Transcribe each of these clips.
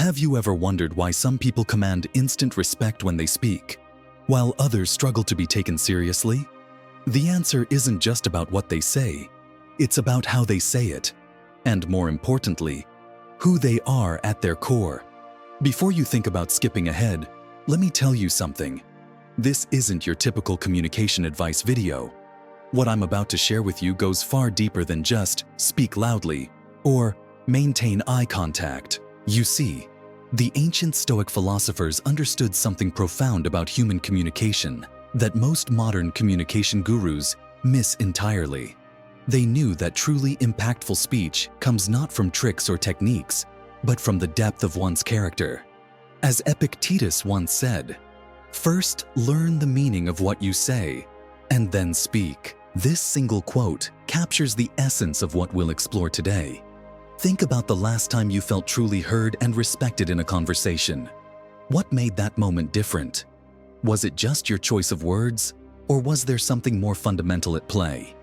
Have you ever wondered why some people command instant respect when they speak, while others struggle to be taken seriously? The answer isn't just about what they say, it's about how they say it, and more importantly, who they are at their core. Before you think about skipping ahead, let me tell you something. This isn't your typical communication advice video. What I'm about to share with you goes far deeper than just speak loudly or maintain eye contact. You see, the ancient Stoic philosophers understood something profound about human communication that most modern communication gurus miss entirely. They knew that truly impactful speech comes not from tricks or techniques, but from the depth of one's character. As Epictetus once said, "First learn the meaning of what you say, and then speak." This single quote captures the essence of what we'll explore today. Think about the last time you felt truly heard and respected in a conversation. What made that moment different? Was it just your choice of words, or was there something more fundamental at play?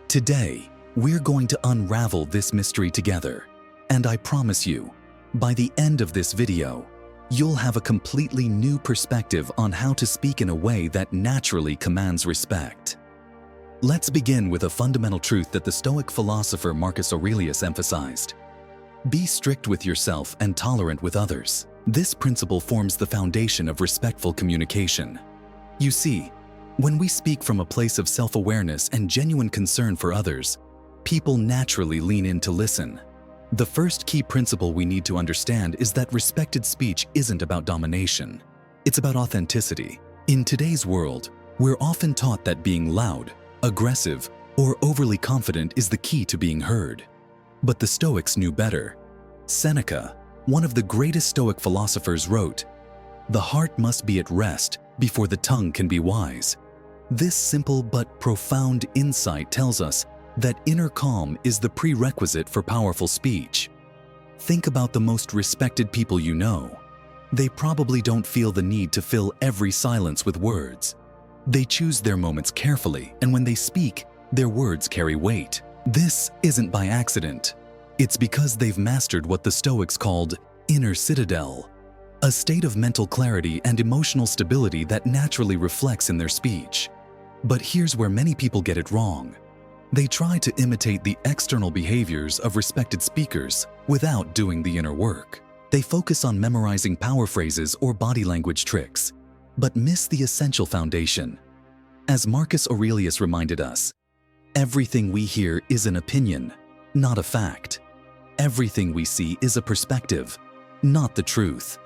Today, we're going to unravel this mystery together, and I promise you, by the end of this video, you'll have a completely new perspective on how to speak in a way that naturally commands respect. Let's begin with a fundamental truth that the Stoic philosopher Marcus Aurelius emphasized. Be strict with yourself and tolerant with others. This principle forms the foundation of respectful communication. You see, when we speak from a place of self-awareness and genuine concern for others, people naturally lean in to listen. The first key principle we need to understand is that respected speech isn't about domination. It's about authenticity. In today's world, we're often taught that being loud, aggressive, or overly confident is the key to being heard. But the Stoics knew better. Seneca, one of the greatest Stoic philosophers, wrote, "The heart must be at rest before the tongue can be wise." This simple but profound insight tells us that inner calm is the prerequisite for powerful speech. Think about the most respected people you know. They probably don't feel the need to fill every silence with words. They choose their moments carefully, and when they speak, their words carry weight. This isn't by accident. It's because they've mastered what the Stoics called inner citadel, a state of mental clarity and emotional stability that naturally reflects in their speech. But here's where many people get it wrong. They try to imitate the external behaviors of respected speakers without doing the inner work. They focus on memorizing power phrases or body language tricks, but miss the essential foundation. As Marcus Aurelius reminded us, everything we hear is an opinion, not a fact. Everything we see is a perspective, not the truth.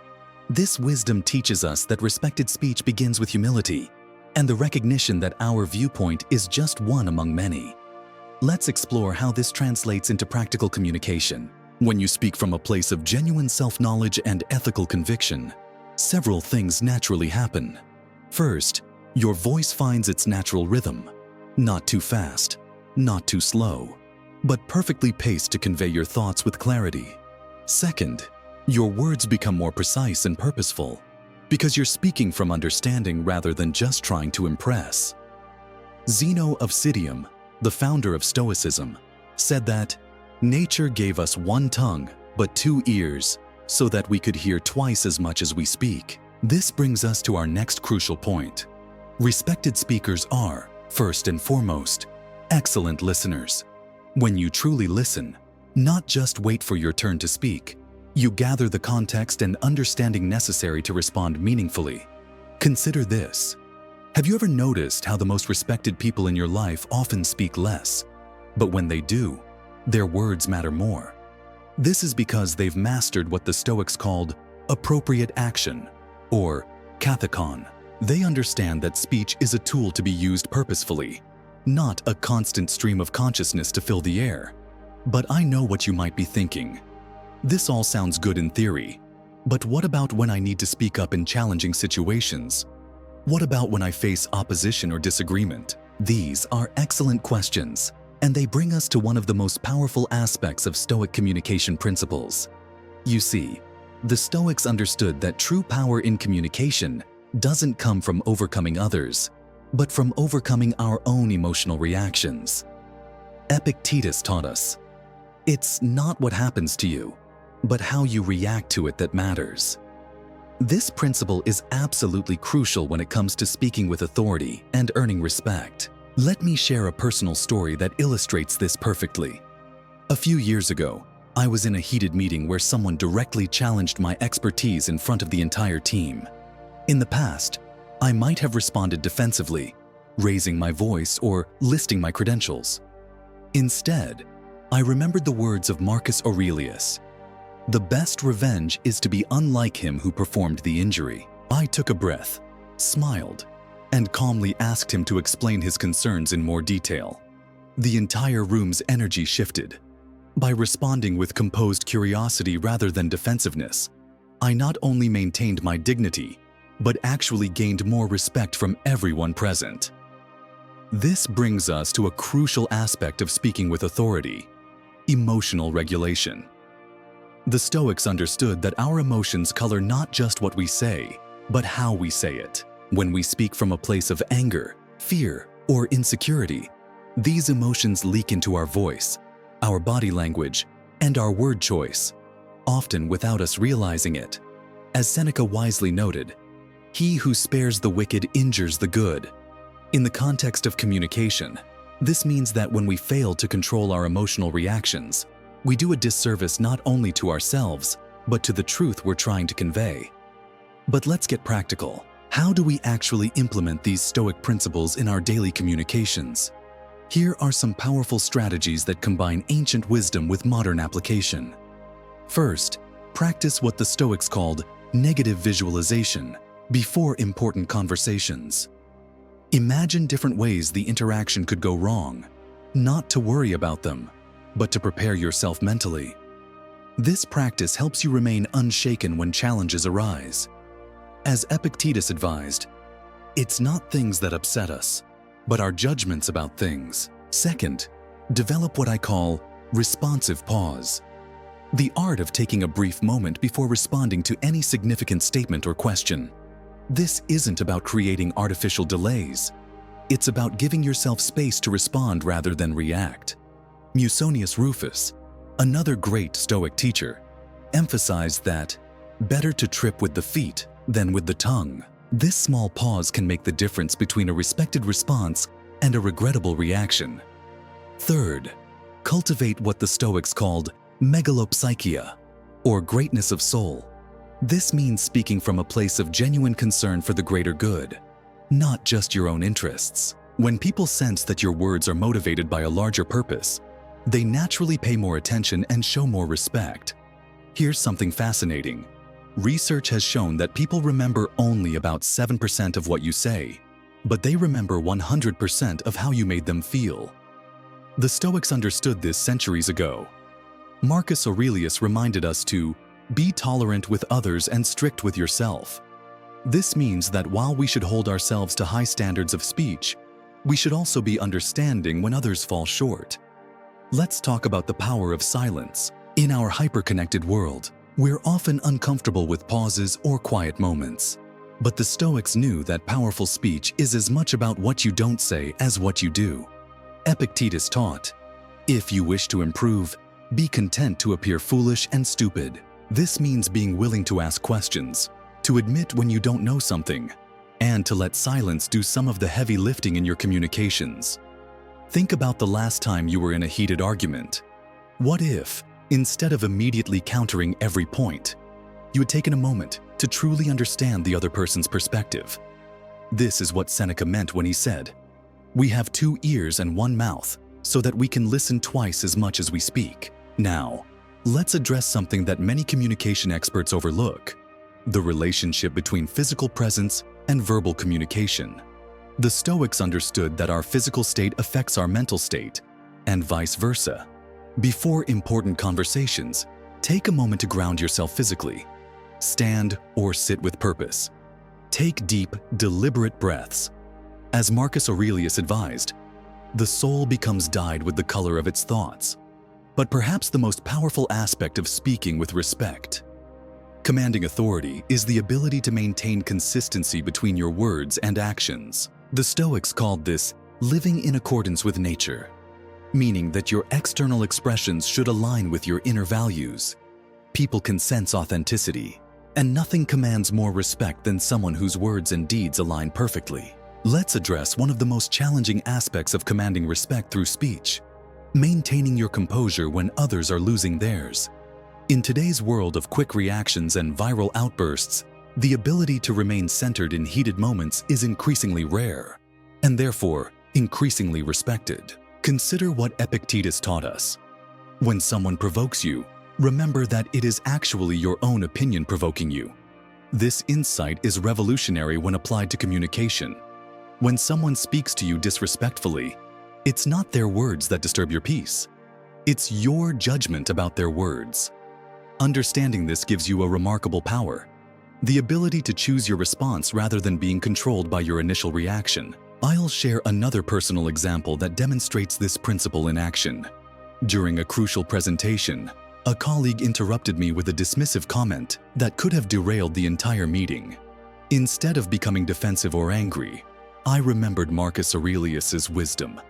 This wisdom teaches us that respected speech begins with humility and the recognition that our viewpoint is just one among many. Let's explore how this translates into practical communication. When you speak from a place of genuine self-knowledge and ethical conviction, several things naturally happen. First, your voice finds its natural rhythm. Not too fast, not too slow, but perfectly paced to convey your thoughts with clarity. Second, your words become more precise and purposeful because you're speaking from understanding rather than just trying to impress. Zeno of Citium, the founder of Stoicism, said that nature gave us one tongue but two ears so that we could hear twice as much as we speak. This brings us to our next crucial point. Respected speakers are, first and foremost, excellent listeners. When you truly listen, not just wait for your turn to speak, you gather the context and understanding necessary to respond meaningfully. Consider this. Have you ever noticed how the most respected people in your life often speak less, but when they do, their words matter more? This is because they've mastered what the Stoics called appropriate action, or kathekon. They understand that speech is a tool to be used purposefully, not a constant stream of consciousness to fill the air. But I know what you might be thinking. This all sounds good in theory, but what about when I need to speak up in challenging situations? What about when I face opposition or disagreement? These are excellent questions, and they bring us to one of the most powerful aspects of Stoic communication principles. You see, the Stoics understood that true power in communication doesn't come from overcoming others, but from overcoming our own emotional reactions. Epictetus taught us, "It's not what happens to you, but how you react to it that matters. This principle is absolutely crucial when it comes to speaking with authority and earning respect. Let me share a personal story that illustrates this perfectly. A few years ago, I was in a heated meeting where someone directly challenged my expertise in front of the entire team. In the past, I might have responded defensively, raising my voice or listing my credentials. Instead, I remembered the words of Marcus Aurelius. "The best revenge is to be unlike him who performed the injury." I took a breath, smiled, and calmly asked him to explain his concerns in more detail. The entire room's energy shifted. By responding with composed curiosity rather than defensiveness, I not only maintained my dignity, but actually gained more respect from everyone present. This brings us to a crucial aspect of speaking with authority: emotional regulation. The Stoics understood that our emotions color not just what we say, but how we say it. When we speak from a place of anger, fear, or insecurity, these emotions leak into our voice, our body language, and our word choice, often without us realizing it. As Seneca wisely noted, "He who spares the wicked injures the good." In the context of communication, this means that when we fail to control our emotional reactions, we do a disservice not only to ourselves, but to the truth we're trying to convey. But let's get practical. How do we actually implement these Stoic principles in our daily communications? Here are some powerful strategies that combine ancient wisdom with modern application. First, practice what the Stoics called negative visualization before important conversations. Imagine different ways the interaction could go wrong, not to worry about them, but to prepare yourself mentally. This practice helps you remain unshaken when challenges arise. As Epictetus advised, it's not things that upset us, but our judgments about things. Second, develop what I call responsive pause. The art of taking a brief moment before responding to any significant statement or question. This isn't about creating artificial delays. It's about giving yourself space to respond rather than react. Musonius Rufus, another great Stoic teacher, emphasized that better to trip with the feet than with the tongue. This small pause can make the difference between a respected response and a regrettable reaction. Third, cultivate what the Stoics called megalopsychia, or greatness of soul. This means speaking from a place of genuine concern for the greater good, not just your own interests. When people sense that your words are motivated by a larger purpose, they naturally pay more attention and show more respect. Here's something fascinating. Research has shown that people remember only about 7% of what you say, but they remember 100% of how you made them feel. The Stoics understood this centuries ago. Marcus Aurelius reminded us to be tolerant with others and strict with yourself. This means that while we should hold ourselves to high standards of speech, we should also be understanding when others fall short. Let's talk about the power of silence. In our hyper-connected world, we're often uncomfortable with pauses or quiet moments. But the Stoics knew that powerful speech is as much about what you don't say as what you do. Epictetus taught, "If you wish to improve, be content to appear foolish and stupid." This means being willing to ask questions, to admit when you don't know something, and to let silence do some of the heavy lifting in your communications. Think about the last time you were in a heated argument. What if, instead of immediately countering every point, you had taken a moment to truly understand the other person's perspective? This is what Seneca meant when he said, "We have 2 ears and 1 mouth, so that we can listen twice as much as we speak." Now, let's address something that many communication experts overlook: the relationship between physical presence and verbal communication. The Stoics understood that our physical state affects our mental state, and vice versa. Before important conversations, take a moment to ground yourself physically. Stand or sit with purpose. Take deep, deliberate breaths. As Marcus Aurelius advised, the soul becomes dyed with the color of its thoughts. But perhaps the most powerful aspect of speaking with respect, commanding authority, is the ability to maintain consistency between your words and actions. The Stoics called this living in accordance with nature, meaning that your external expressions should align with your inner values. People can sense authenticity, and nothing commands more respect than someone whose words and deeds align perfectly. Let's address one of the most challenging aspects of commanding respect through speech: maintaining your composure when others are losing theirs. In today's world of quick reactions and viral outbursts, the ability to remain centered in heated moments is increasingly rare, and therefore increasingly respected. Consider what Epictetus taught us. When someone provokes you, remember that it is actually your own opinion provoking you. This insight is revolutionary when applied to communication. When someone speaks to you disrespectfully, it's not their words that disturb your peace. It's your judgment about their words. Understanding this gives you a remarkable power: the ability to choose your response rather than being controlled by your initial reaction. I'll share another personal example that demonstrates this principle in action. During a crucial presentation, a colleague interrupted me with a dismissive comment that could have derailed the entire meeting. Instead of becoming defensive or angry, I remembered Marcus Aurelius's wisdom.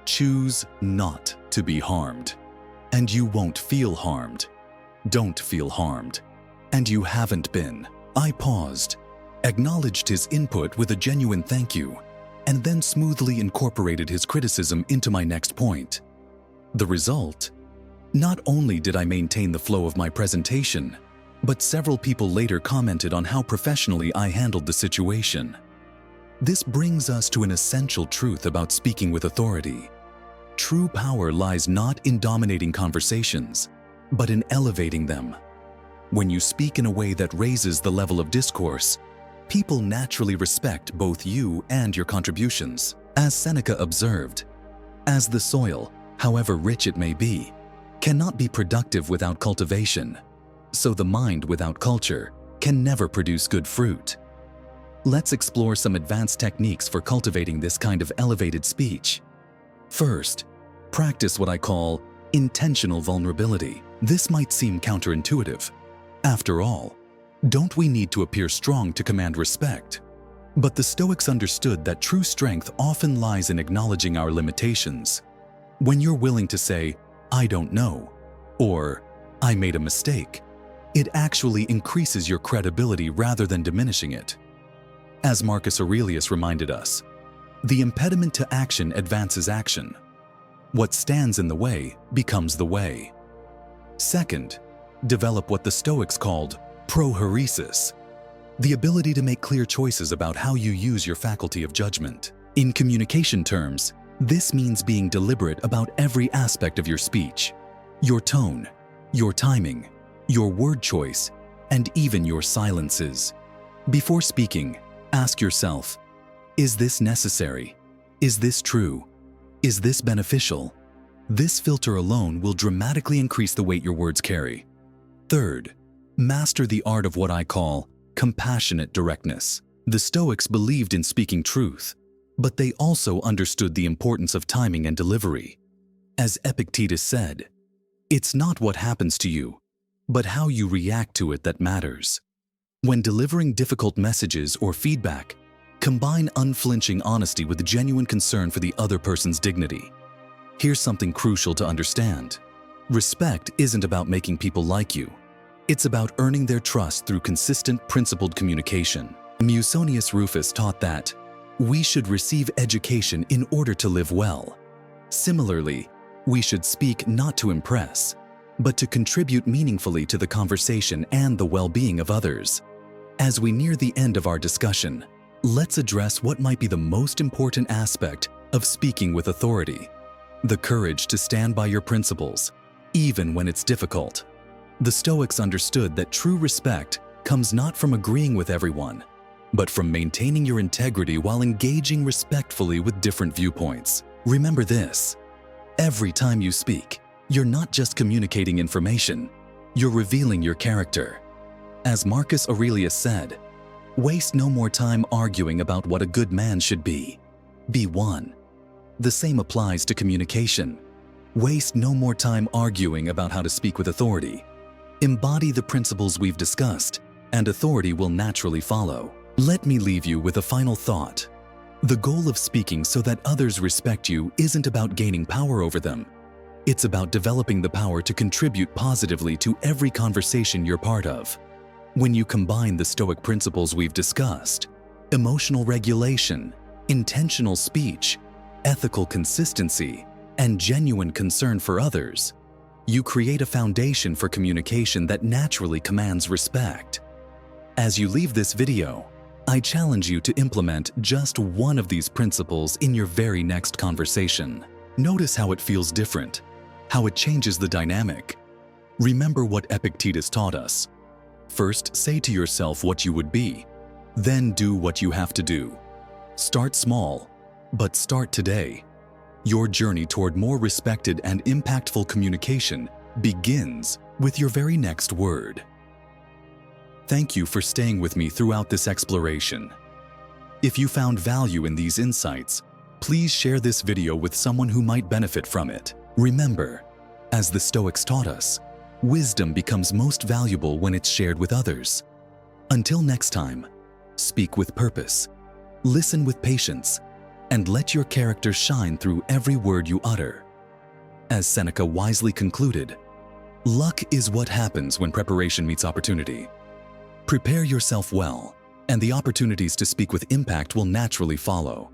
Choose not to be harmed, and you won't feel harmed. Don't feel harmed, and you haven't been. I paused, acknowledged his input with a genuine thank you, and then smoothly incorporated his criticism into my next point. The result? Not only did I maintain the flow of my presentation, but several people later commented on how professionally I handled the situation. This brings us to an essential truth about speaking with authority. True power lies not in dominating conversations, but in elevating them. When you speak in a way that raises the level of discourse, people naturally respect both you and your contributions. As Seneca observed, "As the soil, however rich it may be, cannot be productive without cultivation, so the mind without culture can never produce good fruit." Let's explore some advanced techniques for cultivating this kind of elevated speech. First, practice what I call intentional vulnerability. This might seem counterintuitive. After all, don't we need to appear strong to command respect? But the Stoics understood that true strength often lies in acknowledging our limitations. When you're willing to say, "I don't know," or "I made a mistake," it actually increases your credibility rather than diminishing it. As Marcus Aurelius reminded us, the impediment to action advances action. What stands in the way becomes the way. Second, develop what the Stoics called prohoresis, the ability to make clear choices about how you use your faculty of judgment. In communication terms, this means being deliberate about every aspect of your speech: your tone, your timing, your word choice, and even your silences. Before speaking, ask yourself, is this necessary? Is this true? Is this beneficial? This filter alone will dramatically increase the weight your words carry. Third, master the art of what I call compassionate directness. The Stoics believed in speaking truth, but they also understood the importance of timing and delivery. As Epictetus said, "It's not what happens to you, but how you react to it that matters." When delivering difficult messages or feedback, combine unflinching honesty with genuine concern for the other person's dignity. Here's something crucial to understand. Respect isn't about making people like you. It's about earning their trust through consistent, principled communication. Musonius Rufus taught that we should receive education in order to live well. Similarly, we should speak not to impress, but to contribute meaningfully to the conversation and the well-being of others. As we near the end of our discussion, let's address what might be the most important aspect of speaking with authority: the courage to stand by your principles, even when it's difficult. The Stoics understood that true respect comes not from agreeing with everyone, but from maintaining your integrity while engaging respectfully with different viewpoints. Remember this: every time you speak, you're not just communicating information, you're revealing your character. As Marcus Aurelius said, "Waste no more time arguing about what a good man should be. Be one." The same applies to communication. Waste no more time arguing about how to speak with authority. Embody the principles we've discussed, and authority will naturally follow. Let me leave you with a final thought. The goal of speaking so that others respect you isn't about gaining power over them. It's about developing the power to contribute positively to every conversation you're part of. When you combine the Stoic principles we've discussed, emotional regulation, intentional speech, ethical consistency, and genuine concern for others, you create a foundation for communication that naturally commands respect. As you leave this video, I challenge you to implement just one of these principles in your very next conversation. Notice how it feels different, how it changes the dynamic. Remember what Epictetus taught us. First, say to yourself what you would be, then do what you have to do. Start small, but start today. Your journey toward more respected and impactful communication begins with your very next word. Thank you for staying with me throughout this exploration. If you found value in these insights, please share this video with someone who might benefit from it. Remember, as the Stoics taught us, wisdom becomes most valuable when it's shared with others. Until next time, speak with purpose, listen with patience, and let your character shine through every word you utter. As Seneca wisely concluded, luck is what happens when preparation meets opportunity. Prepare yourself well, and the opportunities to speak with impact will naturally follow.